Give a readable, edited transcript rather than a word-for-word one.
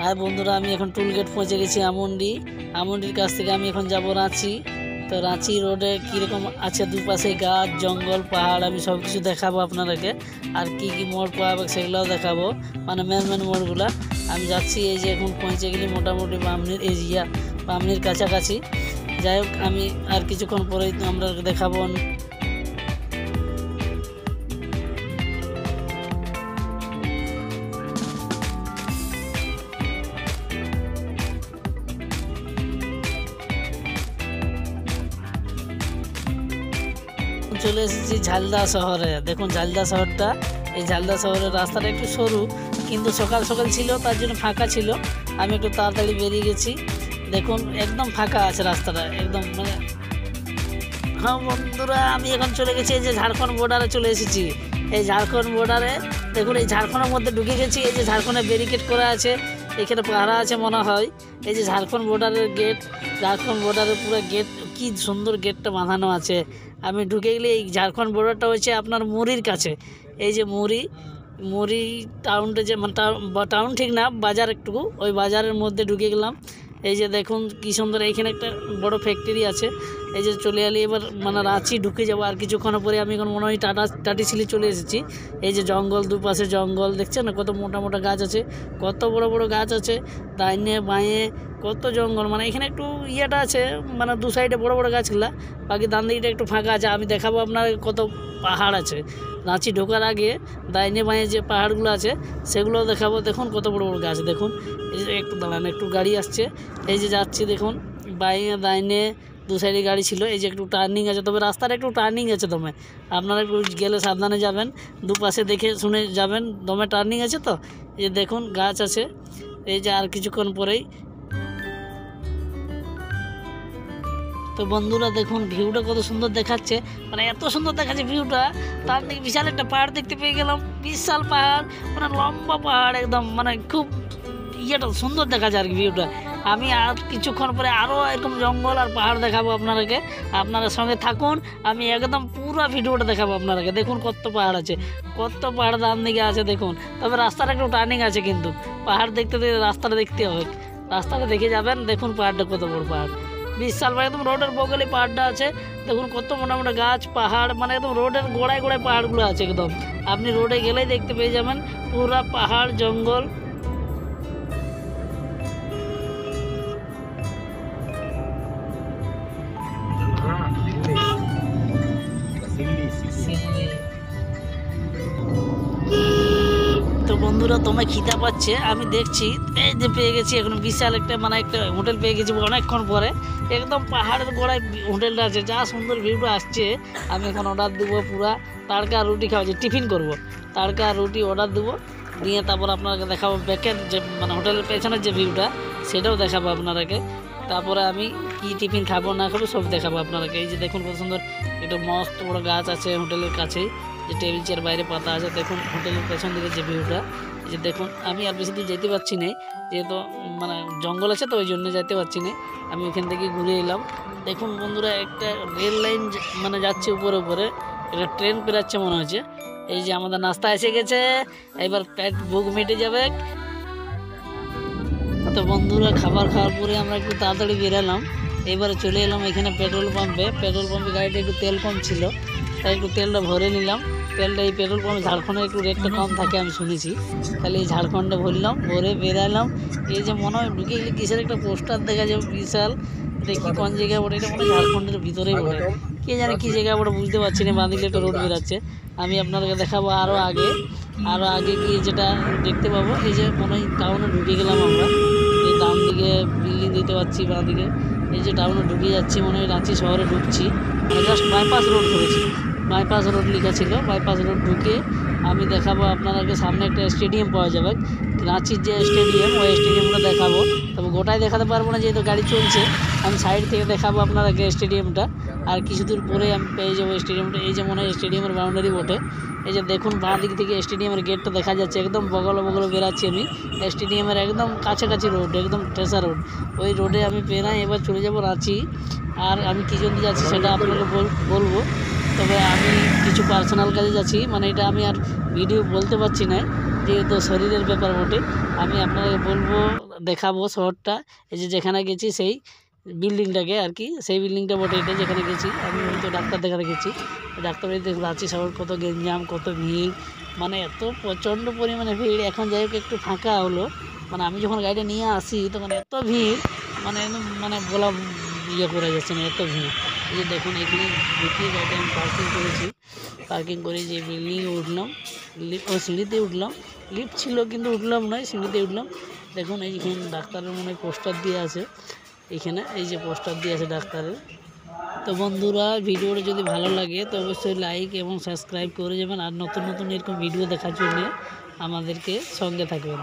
আর বন্ধুরা আমি এখন টুলগেট পৌঁছে গেছি আমন্ডির কাছ থেকে আমি এখন যাব রাঁচি। তো রাঁচি রোডে কীরকম আছে, দুপাশে গাছ জঙ্গল পাহাড়, আমি সব কিছু দেখাবো আপনাদেরকে। আর কি কি মোড় পাওয়া সেগুলোও দেখাবো, মানে মেন মোড়গুলো। আমি যাচ্ছি, এই যে এখন পৌঁছে গেলি মোটামুটি বামনির কাছাকাছি। যাই হোক, আমি আর কিছুক্ষণ পরেই আমরা দেখাবো। চলে এসেছি ঝালদা শহরে। দেখুন ঝালদা শহরটা, এই ঝালদা শহরের রাস্তাটা একটু সরু, কিন্তু সকাল সকাল ছিল তার জন্য ফাঁকা ছিল। আমি একটু তাড়াতাড়ি বেরিয়ে গেছি। দেখুন একদম ফাঁকা আছে রাস্তাটা, একদম মানে। হ্যাঁ বন্ধুরা, আমি এখন চলে গেছি, এই যে ঝাড়খণ্ড বর্ডারে চলে এসেছি। এই ঝাড়খণ্ড বর্ডারে দেখুন, এই ঝাড়খণ্ডের মধ্যে ঢুকে গেছি। এই যে ঝাড়খণ্ডে ব্যারিকেড করা আছে, এখানে পাহারা আছে মনে হয়। এই যে ঝাড়খণ্ড বর্ডারের গেট, ঝাড়খণ্ড বর্ডারের পুরো গেট, কি সুন্দর গেটটা বাঁধানো আছে। আমি ঢুকে গেলে, এই ঝাড়খণ্ড বর্ডারটা হচ্ছে আপনার মুড়ির কাছে। এই যে মুড়ি টাউনটা, যে মানে টাউন ঠিক না, বাজার একটু, ওই বাজারের মধ্যে ঢুকে গেলাম। এই যে দেখুন কি সুন্দর, এইখানে একটা বড় ফ্যাক্টরি আছে। এই যে চলে এলি, এবার মানে রাঁচি ঢুকে যাবো আর কিছুক্ষণ পরে। আমি এখন মনে হয় টাটিশিলি চলে এসেছি। এই যে জঙ্গল, দুপাশে জঙ্গল দেখছেন না, কত মোটা গাছ আছে, কত বড় গাছ আছে, ডাইনে বাঁয়ে কত জঙ্গল। মানে এখানে একটু ইয়েটা আছে, মানে দু সাইডে বড় গাছগুলা, বাকি ডান দিকটা একটু ফাঁকা আছে। আমি দেখাবো আপনার কত পাহাড় আছে। রাঁচি ঢোকার আগে ডাইনে বাঁয়ে যে পাহাড়গুলো আছে সেগুলোও দেখাবো। দেখুন কত বড় গাছ। দেখুন এই যে, একটু দাঁড়ান, একটু গাড়ি আসছে। এই যে যাচ্ছি, দেখুন বাইরে ডাইনে দু সাইডে গাড়ি ছিল। এই যে একটু টার্নিং আছে, তবে রাস্তাটা একটু টার্নিং আছে দমে, আপনারা একটু গেলে সাবধানে যাবেন, দুপাশে দেখে শুনে যাবেন, দমে টার্নিং আছে। তো এই যে দেখুন গাছ আছে। এই যে আর কিছুক্ষণ পরেই। তো বন্ধুরা দেখুন ভিউটা কত সুন্দর দেখাচ্ছে, মানে এত সুন্দর দেখাচ্ছে ভিউটা। তার দিকে বিশাল একটা পাহাড় দেখতে পেয়ে গেলাম, বিশাল পাহাড়, মানে লম্বা পাহাড় একদম, মানে খুব ইয়েটা সুন্দর দেখাচ্ছে আর কি ভিউটা। আমি আর কিছুক্ষণ পরে আরও এরকম জঙ্গল আর পাহাড় দেখাবো আপনাদেরকে। আপনারা সঙ্গে থাকুন, আমি একদম পুরো ভিডিওটা দেখাবো আপনাদেরকে। দেখুন কত পাহাড় আছে, কত পাহাড় ডান দিকে আছে দেখুন। তবে রাস্তাটা একটু টার্নিং আছে, কিন্তু পাহাড় দেখতে রাস্তাটা দেখতে হবে, রাস্তাটা দেখে যাবেন। দেখুন পাহাড়টা কত বড় পাহাড়, বিশাল পাহাড়, একদম রোডের বগলে পাহাড়টা আছে। দেখুন কত মোটা গাছ পাহাড়, মানে একদম রোডের গোড়ায় পাহাড়গুলো আছে একদম। আপনি রোডে গেলেই দেখতে পেয়ে যাবেন পুরা পাহাড় জঙ্গল। তো বন্ধুরা তোমায় খিদা পাচ্ছে, আমি দেখছি, এই যে পেয়ে গেছি এখন বিশাল একটা, মানে একটা হোটেল পেয়ে গেছি অনেকক্ষণ পরে। একদম পাহাড়ের গোড়ায় হোটেলটা আছে, যা সুন্দর ভিউটা আসছে। আমি এখন অর্ডার দেবো, পুরা তাড়কা রুটি খাওয়া, টিফিন করবো, তাড়কা রুটি অর্ডার দেবো, দিয়ে তারপর আপনাকে দেখাবো ব্যাকের যে, মানে হোটেলের পেছনের যে ভিউটা সেটাও দেখাবো আপনাদেরকে। তারপরে আমি কি টিফিন খাবো না খাবো সব দেখাবো আপনাদেরকে। এই যে দেখুন কত সুন্দর একটা মস্ত বড় গাছ আছে হোটেলের কাছেই, যে টেবিল চেয়ার বাইরে পাতা আছে। দেখুন হোটেলের পেছন দিকে যে ভিউটা, এই যে দেখুন। আমি আর বেশি দূর যেতে পারছি না, যেহেতু মানে জঙ্গল আছে, তো ওই জন্য যেতে পারছি না। আমি ওইখান থেকে ঘুরে এলাম। দেখুন বন্ধুরা একটা রেল লাইন মানে যাচ্ছে উপরে, একটা ট্রেন পেরাচ্ছে মনে হচ্ছে। এই যে আমাদের নাস্তা এসে গেছে, এবার পেট ভুক মিটে যাবে। তো বন্ধুরা খাবার খাওয়ার পরে আমরা একটু তাড়াতাড়ি বেরালাম। এবারে চলে এলাম এখানে পেট্রোল পাম্পে গাড়িটা একটু তেল কম ছিল, তাই একটু তেলটা ভরে নিলাম। তেলটা এই পেট্রোল পাম্পে ঝাড়খণ্ডে একটু রেটটা কম থাকে আমি শুনেছি, তাহলে এই ঝাড়খণ্ডে ভরলাম, ভরে বেরালাম। এই যে মনে হয় ঢুকে গেলে কিসের একটা পোস্টার দেখা যাবে বিশাল, দেখি কোন জায়গায় বটে, এটা মনে হয় ঝাড়খণ্ডের ভিতরেই বটে, কে জানে কি জায়গায় বটে বুঝতে পারছি না। বাঁধিলে একটা রোড বেরাচ্ছে, আমি আপনাদেরকে দেখাবো আরও আগে গিয়ে যেটা দেখতে পাবো। এই যে মনে হয় টাউনে ঢুকে গেলাম আমরা, এই ডান দিকে বিল্ডিং দিতে পারছি, বাঁ দিকে এই যে টাউনে ঢুকে যাচ্ছি, মনে হয় রাঁচি শহরে ঢুকছি। জাস্ট বাইপাস রোড করেছি, বাইপাস রোড লেখা ছিল, বাইপাস রোড ঢুকে আমি দেখাবো আপনাদেরকে। সামনে একটা স্টেডিয়াম পাওয়া যাবে, রাঁচির যে স্টেডিয়াম, ওই স্টেডিয়ামটা দেখাবো। তবে গোটাই দেখাতে পারবো না যেহেতু গাড়ি চলছে, আমি সাইড থেকে দেখাবো আপনাদেরকে স্টেডিয়ামটা। আর কিছু দূর পরে আমি পেয়ে যাবো স্টেডিয়ামটা। এই যে মনে হয় স্টেডিয়ামের বাউন্ডারি বটে। এই যে দেখুন বাঁ দিক থেকে স্টেডিয়ামের গেটটা দেখা যাচ্ছে, একদম বগলে বেরাচ্ছি আমি স্টেডিয়ামের একদম কাছাকাছি রোড, একদম ঠেসা রোড। ওই রোডে আমি পেরাই এবার চলে যাব রাঁচি। আর আমি কী জন্য যাচ্ছি সেটা আপনাকে বলবো, তবে আমি কিছু পার্সোনাল কাজে যাচ্ছি, মানে এটা আমি আর ভিডিও বলতে পারছি না। যেহেতু শরীরের ব্যাপার বটে, আমি আপনাকে বলবো, দেখাবো শহরটা। এই যে যেখানে গেছি সেই বিল্ডিংটাকে আর কি, সেই বিল্ডিংটা বটে এটা যেখানে গেছি আমি, হয়তো ডাক্তার দেখাতে গেছি। ডাক্তার বাড়িতে রাঁচি শহর কত গেঞ্জাম, কত ভিড়, মানে এত প্রচণ্ড পরিমাণে ভিড়। এখন যাই হোক একটু ফাঁকা হলো, মানে আমি যখন গাড়িটা নিয়ে আসি তখন এত ভিড়, মানে একদম মানে বলা করা যাচ্ছে না, এত ভিড়। এই যে দেখুন এখানে ঢুকিয়ে গাড়িটা আমি পার্কিং করেছি, পার্কিং করে যে বিল্ডিংয়ে উঠলাম, সিঁড়িতে উঠলাম। লিফট ছিল কিন্তু উঠলাম নয়, সিঁড়িতে উঠলাম। দেখুন এইখানে ডাক্তারের মনে হয় পোস্টার দিয়ে আছে, এখানে এই যে পোস্টার দিয়ে আছে ডাক্তারের। তো বন্ধুরা, ভিডিওটা যদি ভালো লাগে তো অবশ্যই লাইক এবং সাবস্ক্রাইব করে যাবেন, আর নতুন নতুন এরকম ভিডিও দেখার জন্য আমাদেরকে সঙ্গে থাকবেন।